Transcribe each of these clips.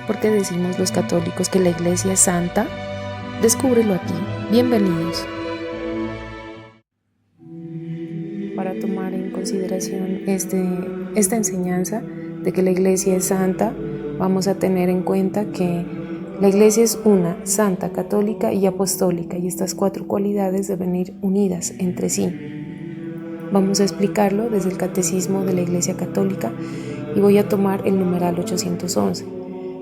por qué decimos los católicos que la Iglesia es santa? Descúbrelo aquí. Bienvenidos. Para tomar en consideración esta enseñanza de que la Iglesia es santa, vamos a tener en cuenta que la Iglesia es una, santa, católica y apostólica, y estas 4 cualidades deben ir unidas entre sí. Vamos a explicarlo desde el Catecismo de la Iglesia Católica y voy a tomar el numeral 811.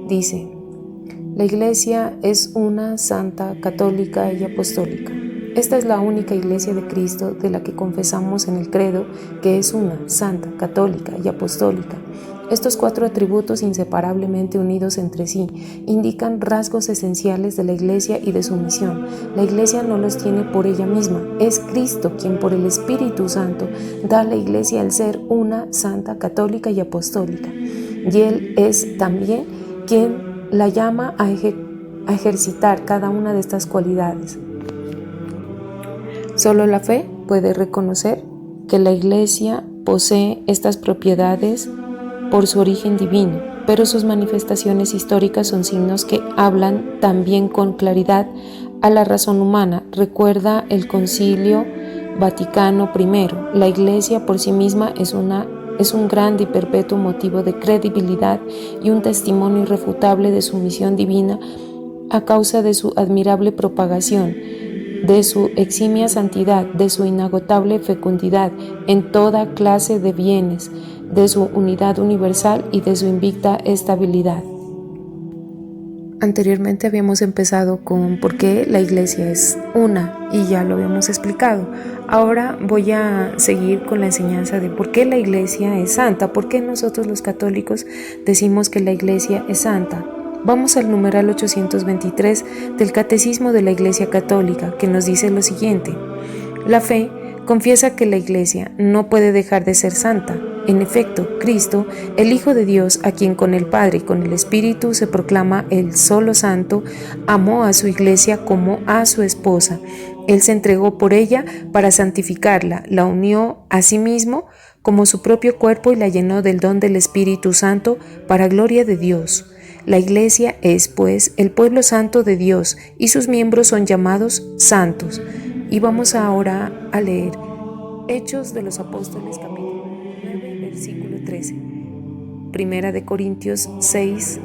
Dice: la Iglesia es una, santa, católica y apostólica. Esta es la única Iglesia de Cristo de la que confesamos en el credo que es una, santa, católica y apostólica. Estos 4 atributos inseparablemente unidos entre sí indican rasgos esenciales de la Iglesia y de su misión. La Iglesia no los tiene por ella misma, es Cristo quien por el Espíritu Santo da a la Iglesia el ser una, santa, católica y apostólica. Y Él es también quien la llama a ejercitar cada una de estas cualidades. Solo la fe puede reconocer que la Iglesia posee estas propiedades por su origen divino, pero sus manifestaciones históricas son signos que hablan también con claridad a la razón humana. Recuerda el Concilio Vaticano I, la Iglesia por sí misma es un grande y perpetuo motivo de credibilidad y un testimonio irrefutable de su misión divina a causa de su admirable propagación, de su eximia santidad, de su inagotable fecundidad en toda clase de bienes, de su unidad universal y de su invicta estabilidad. Anteriormente habíamos empezado con por qué la Iglesia es una y ya lo habíamos explicado. Ahora voy a seguir con la enseñanza de por qué la Iglesia es santa, por qué nosotros los católicos decimos que la Iglesia es santa. Vamos al numeral 823 del Catecismo de la Iglesia Católica, que nos dice lo siguiente: la fe confiesa que la Iglesia no puede dejar de ser santa. En efecto, Cristo, el Hijo de Dios, a quien con el Padre y con el Espíritu se proclama el solo santo, amó a su Iglesia como a su esposa. Él se entregó por ella para santificarla, la unió a sí mismo como su propio cuerpo y la llenó del don del Espíritu Santo para gloria de Dios. La Iglesia es, pues, el pueblo santo de Dios y sus miembros son llamados santos. Y vamos ahora a leer Hechos de los Apóstoles, capítulo 9, versículo 13. Primera de Corintios 6,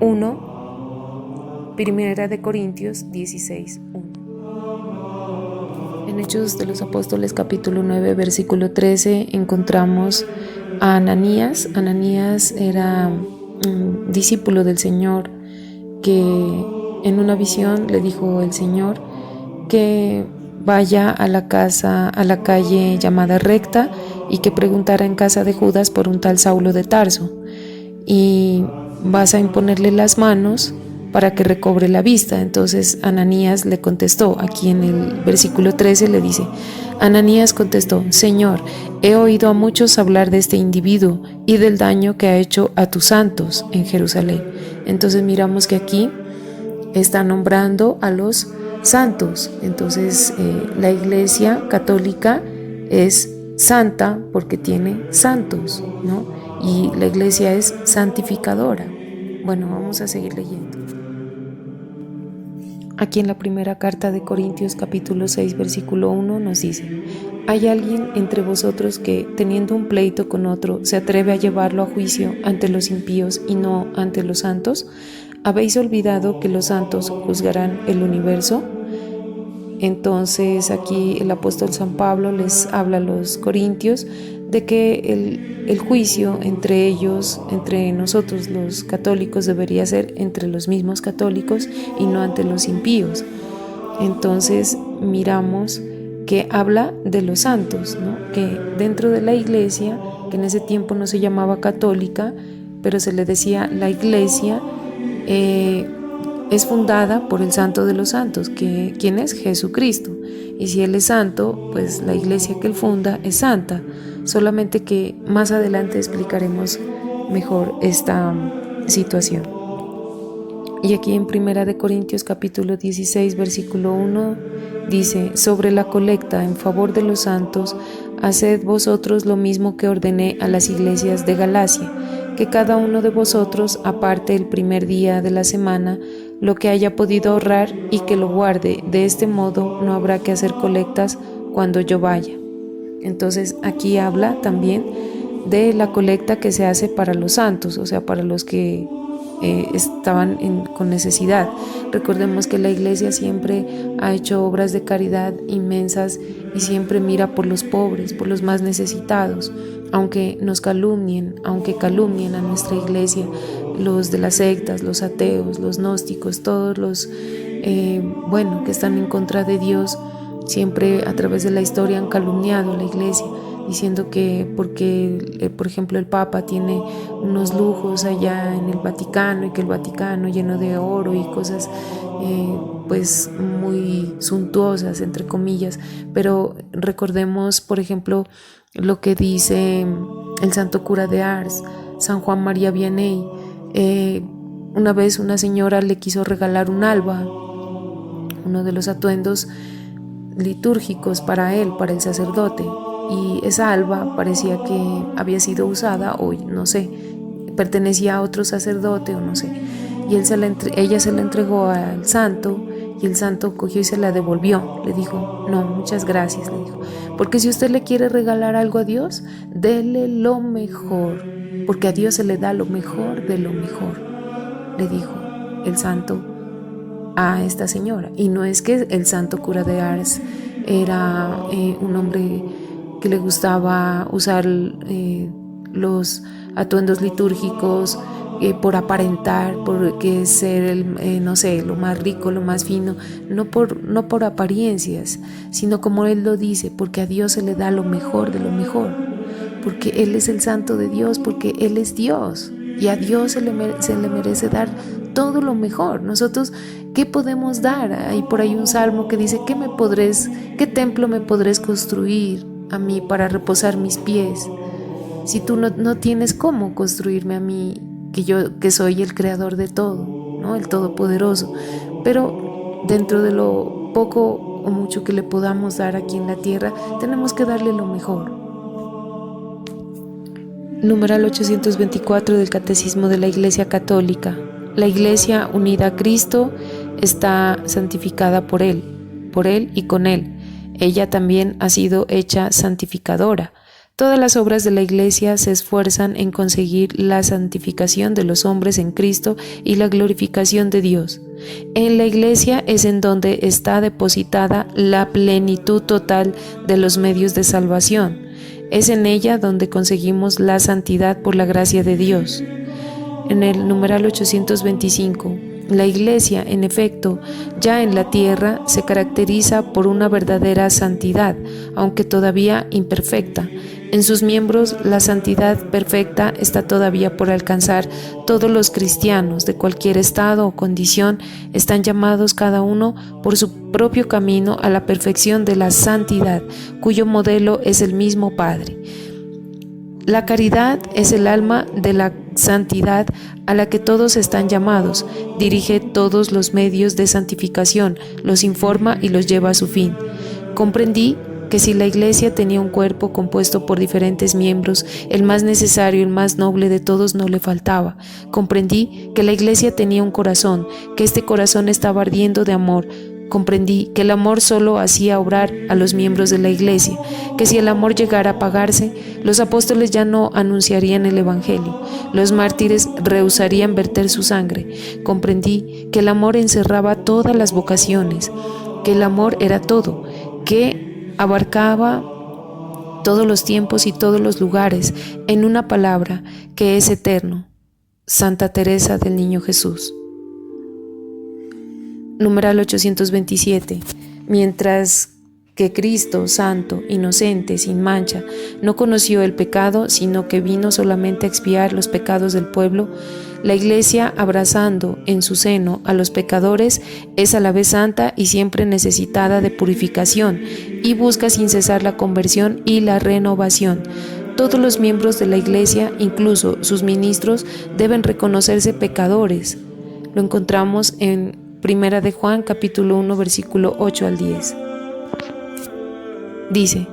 1. Primera de Corintios 16, 1. En Hechos de los Apóstoles, capítulo 9, versículo 13, encontramos a Ananías. Ananías era un discípulo del Señor que en una visión le dijo el Señor que vaya a la calle llamada Recta y que preguntara en casa de Judas por un tal Saulo de Tarso, y vas a imponerle las manos para que recobre la vista. Entonces Ananías le contestó, aquí en el versículo 13 le dice: Ananías contestó: Señor, he oído a muchos hablar de este individuo y del daño que ha hecho a tus santos en Jerusalén. Entonces miramos que aquí está nombrando a los santos. Entonces la Iglesia Católica es santa porque tiene santos, ¿no? Y la Iglesia es santificadora. Bueno, vamos a seguir leyendo. Aquí en la primera carta de Corintios, capítulo 6, versículo 1, nos dice: ¿hay alguien entre vosotros que, teniendo un pleito con otro, se atreve a llevarlo a juicio ante los impíos y no ante los santos? ¿Habéis olvidado que los santos juzgarán el universo? Entonces aquí el apóstol San Pablo les habla a los corintios de que el juicio entre ellos, entre nosotros los católicos, debería ser entre los mismos católicos y no ante los impíos. Entonces miramos que habla de los santos, ¿no? Que dentro de la Iglesia, que en ese tiempo no se llamaba católica, pero se le decía la Iglesia, es fundada por el Santo de los Santos, ¿quién es? Jesucristo. Y si Él es santo, pues la Iglesia que Él funda es santa. Solamente que más adelante explicaremos mejor esta situación. Y aquí en Primera de Corintios capítulo 16, versículo 1, dice: sobre la colecta en favor de los santos, haced vosotros lo mismo que ordené a las iglesias de Galacia. que cada uno de vosotros aparte el primer día de la semana lo que haya podido ahorrar y que lo guarde. De este modo no habrá que hacer colectas cuando yo vaya. Entonces aquí habla también de la colecta que se hace para los santos, o sea, para los que estaban con necesidad. Recordemos que la iglesia siempre ha hecho obras de caridad inmensas y siempre mira por los pobres, por los más necesitados. Aunque nos calumnien, aunque calumnien a nuestra iglesia, los de las sectas, los ateos, los gnósticos, todos los que están en contra de Dios, siempre a través de la historia han calumniado a la iglesia, diciendo que porque, por ejemplo, el Papa tiene unos lujos allá en el Vaticano y que el Vaticano lleno de oro y cosas pues muy suntuosas, entre comillas, pero recordemos, por ejemplo, lo que dice el santo cura de Ars, San Juan María Vianney. Una vez una señora le quiso regalar un alba, uno de los atuendos litúrgicos para él, para el sacerdote, y esa alba parecía que había sido usada o no sé, pertenecía a otro sacerdote o no sé, y ella se la entregó al santo y el santo cogió y se la devolvió. Le dijo: no, muchas gracias, le dijo, porque si usted le quiere regalar algo a Dios, dele lo mejor, porque a Dios se le da lo mejor de lo mejor, le dijo el santo a esta señora. Y no es que el santo cura de Ars era un hombre que le gustaba usar los atuendos litúrgicos por aparentar, por ser no sé, lo más rico, lo más fino, no por apariencias, sino como él lo dice, porque a Dios se le da lo mejor de lo mejor, porque Él es el santo de Dios, porque Él es Dios y a Dios se le merece dar todo lo mejor. Nosotros, ¿qué podemos dar? Hay por ahí un salmo que dice: ¿qué templo me podrás construir a mí para reposar mis pies? Si tú no tienes cómo construirme a mí, que soy el creador de todo, ¿no? El todopoderoso. Pero dentro de lo poco o mucho que le podamos dar aquí en la tierra, tenemos que darle lo mejor. Numeral 824 del Catecismo de la Iglesia Católica. La Iglesia unida a Cristo está santificada por Él y con Él. Ella también ha sido hecha santificadora. Todas las obras de la Iglesia se esfuerzan en conseguir la santificación de los hombres en Cristo y la glorificación de Dios. En la Iglesia es en donde está depositada la plenitud total de los medios de salvación. Es en ella donde conseguimos la santidad por la gracia de Dios. En el numeral 825, la Iglesia, en efecto, ya en la tierra se caracteriza por una verdadera santidad, aunque todavía imperfecta. En sus miembros la santidad perfecta está todavía por alcanzar. Todos los cristianos de cualquier estado o condición están llamados cada uno por su propio camino a la perfección de la santidad, cuyo modelo es el mismo Padre. La caridad es el alma de la santidad a la que todos están llamados, dirige todos los medios de santificación, los informa y los lleva a su fin. Comprendí que si la Iglesia tenía un cuerpo compuesto por diferentes miembros, el más necesario, el más noble de todos no le faltaba. Comprendí que la Iglesia tenía un corazón, que este corazón estaba ardiendo de amor. Comprendí que el amor solo hacía obrar a los miembros de la Iglesia, que si el amor llegara a apagarse, los apóstoles ya no anunciarían el Evangelio, los mártires rehusarían verter su sangre. Comprendí que el amor encerraba todas las vocaciones, que el amor era todo, que abarcaba todos los tiempos y todos los lugares, en una palabra, que es eterno. Santa Teresa del Niño Jesús. Numeral 827. Mientras que Cristo, santo, inocente, sin mancha, no conoció el pecado, sino que vino solamente a expiar los pecados del pueblo, la Iglesia, abrazando en su seno a los pecadores, es a la vez santa y siempre necesitada de purificación, y busca sin cesar la conversión y la renovación. Todos los miembros de la Iglesia, incluso sus ministros, deben reconocerse pecadores. Lo encontramos en Primera de Juan, capítulo 1, versículo 8 al 10. Dice: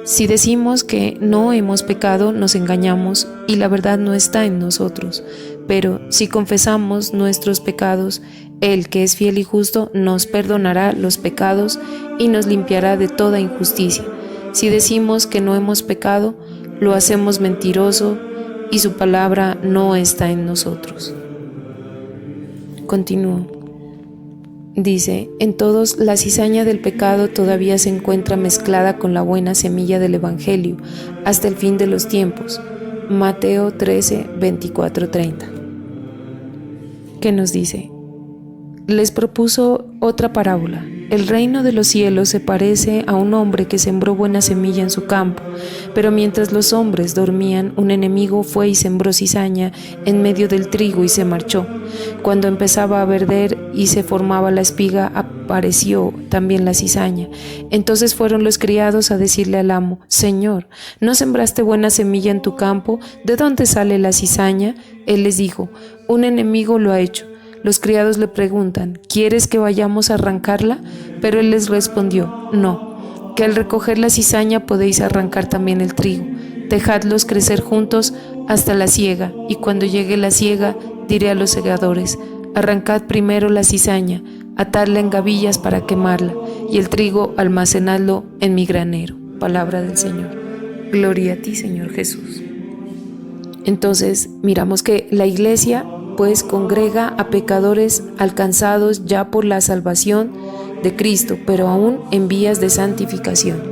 Si decimos que no hemos pecado, nos engañamos y la verdad no está en nosotros. Pero si confesamos nuestros pecados, Él, que es fiel y justo, nos perdonará los pecados y nos limpiará de toda injusticia. Si decimos que no hemos pecado, lo hacemos mentiroso y su palabra no está en nosotros. Continúo. Dice, en todos la cizaña del pecado todavía se encuentra mezclada con la buena semilla del Evangelio hasta el fin de los tiempos. Mateo 13, 24, 30. ¿Qué nos dice? Les propuso otra parábola. El reino de los cielos se parece a un hombre que sembró buena semilla en su campo, pero mientras los hombres dormían, un enemigo fue y sembró cizaña en medio del trigo y se marchó. Cuando empezaba a verder y se formaba la espiga, apareció también la cizaña. Entonces fueron los criados a decirle al amo: Señor, ¿no sembraste buena semilla en tu campo? ¿De dónde sale la cizaña? Él les dijo: un enemigo lo ha hecho. Los criados le preguntan: ¿quieres que vayamos a arrancarla? Pero él les respondió: no, que al recoger la cizaña podéis arrancar también el trigo. Dejadlos crecer juntos hasta la siega, y cuando llegue la siega, diré a los segadores: arrancad primero la cizaña, atadla en gavillas para quemarla, y el trigo almacenadlo en mi granero. Palabra del Señor. Gloria a ti, Señor Jesús. Entonces miramos que la iglesia pues congrega a pecadores alcanzados ya por la salvación de Cristo, pero aún en vías de santificación.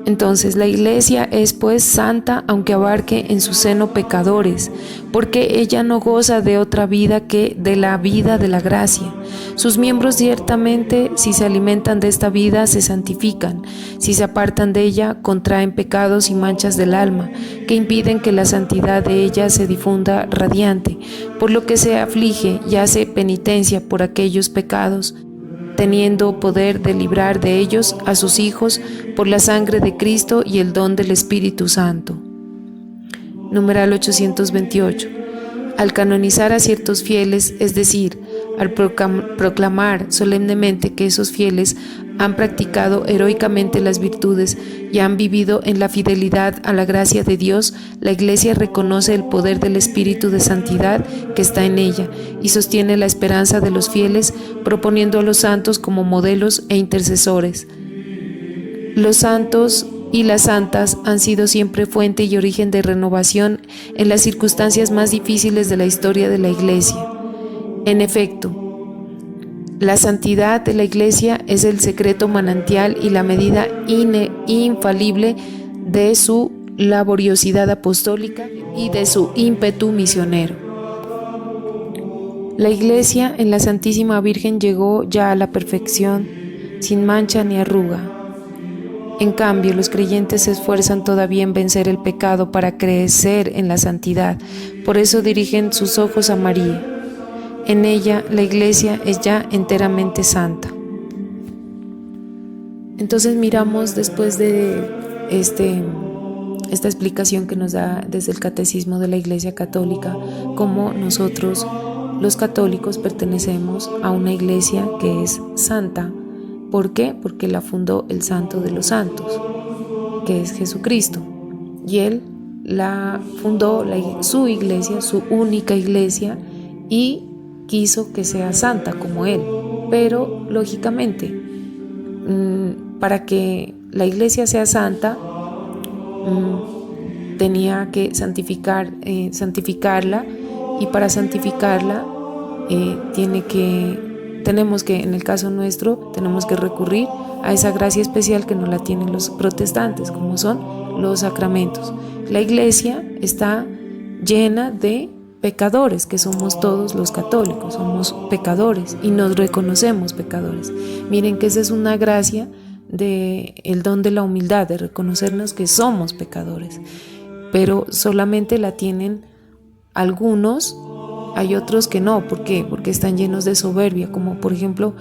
Entonces la iglesia es pues santa aunque abarque en su seno pecadores, porque ella no goza de otra vida que de la vida de la gracia. Sus miembros ciertamente, si se alimentan de esta vida, se santifican; si se apartan de ella, contraen pecados y manchas del alma, que impiden que la santidad de ella se difunda radiante, por lo que se aflige y hace penitencia por aquellos pecados, teniendo poder de librar de ellos a sus hijos por la sangre de Cristo y el don del Espíritu Santo. Numeral 828. Al canonizar a ciertos fieles, es decir, al proclamar solemnemente que esos fieles han practicado heroicamente las virtudes y han vivido en la fidelidad a la gracia de Dios, la Iglesia reconoce el poder del Espíritu de Santidad que está en ella y sostiene la esperanza de los fieles, proponiendo a los santos como modelos e intercesores. Los santos y las santas han sido siempre fuente y origen de renovación en las circunstancias más difíciles de la historia de la Iglesia. En efecto, la santidad de la Iglesia es el secreto manantial y la medida infalible de su laboriosidad apostólica y de su ímpetu misionero. La Iglesia en la Santísima Virgen llegó ya a la perfección, sin mancha ni arruga. En cambio, los creyentes se esfuerzan todavía en vencer el pecado para crecer en la santidad. Por eso dirigen sus ojos a María. En ella, la Iglesia es ya enteramente santa. Entonces miramos después de esta explicación que nos da desde el Catecismo de la Iglesia Católica, cómo nosotros, los católicos, pertenecemos a una Iglesia que es santa. ¿Por qué? Porque la fundó el Santo de los Santos, que es Jesucristo. Y Él la fundó, su Iglesia, su única Iglesia, y quiso que sea santa como Él. Pero, lógicamente, para que la Iglesia sea santa, tenía que santificarla, y para santificarla tenemos que, en el caso nuestro, tenemos que recurrir a esa gracia especial que no la tienen los protestantes, como son los sacramentos. La Iglesia está llena de pecadores, que somos todos los católicos, somos pecadores y nos reconocemos pecadores. Miren que esa es una gracia del don de la humildad, de reconocernos que somos pecadores, pero solamente la tienen algunos. Hay otros que no. ¿Por qué? Porque están llenos de soberbia, como por ejemplo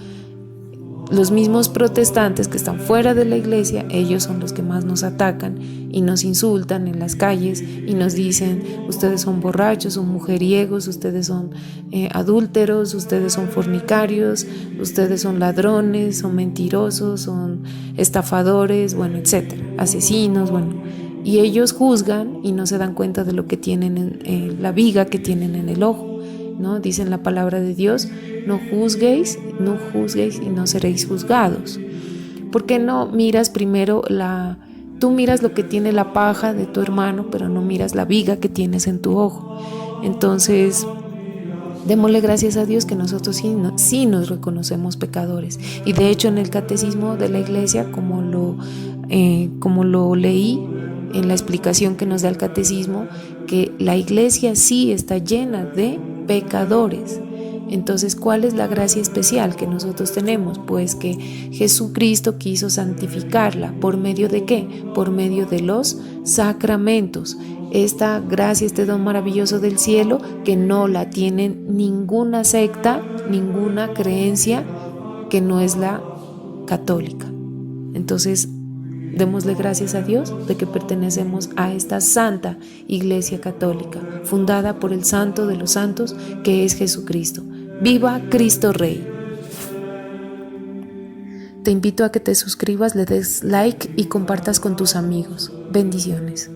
los mismos protestantes que están fuera de la iglesia, ellos son los que más nos atacan y nos insultan en las calles y nos dicen: ustedes son borrachos, son mujeriegos, ustedes son adúlteros, ustedes son fornicarios, ustedes son ladrones, son mentirosos, son estafadores, bueno, etcétera, asesinos, bueno. Y ellos juzgan y no se dan cuenta de lo que tienen la viga que tienen en el ojo, ¿no? Dice en la palabra de Dios: no juzguéis y no seréis juzgados. ¿Por qué no miras primero tú miras lo que tiene la paja de tu hermano, pero no miras la viga que tienes en tu ojo? Entonces, démosle gracias a Dios que nosotros sí nos reconocemos pecadores. Y de hecho en el catecismo de la iglesia, como lo leí en la explicación que nos da el catecismo, que la iglesia sí está llena de pecadores. Entonces, ¿cuál es la gracia especial que nosotros tenemos? Pues que Jesucristo quiso santificarla. ¿Por medio de qué? Por medio de los sacramentos. Esta gracia, este don maravilloso del cielo, que no la tienen ninguna secta, ninguna creencia que no es la católica. Entonces, démosle gracias a Dios de que pertenecemos a esta santa Iglesia Católica, fundada por el Santo de los Santos, que es Jesucristo. ¡Viva Cristo Rey! Te invito a que te suscribas, le des like y compartas con tus amigos. Bendiciones.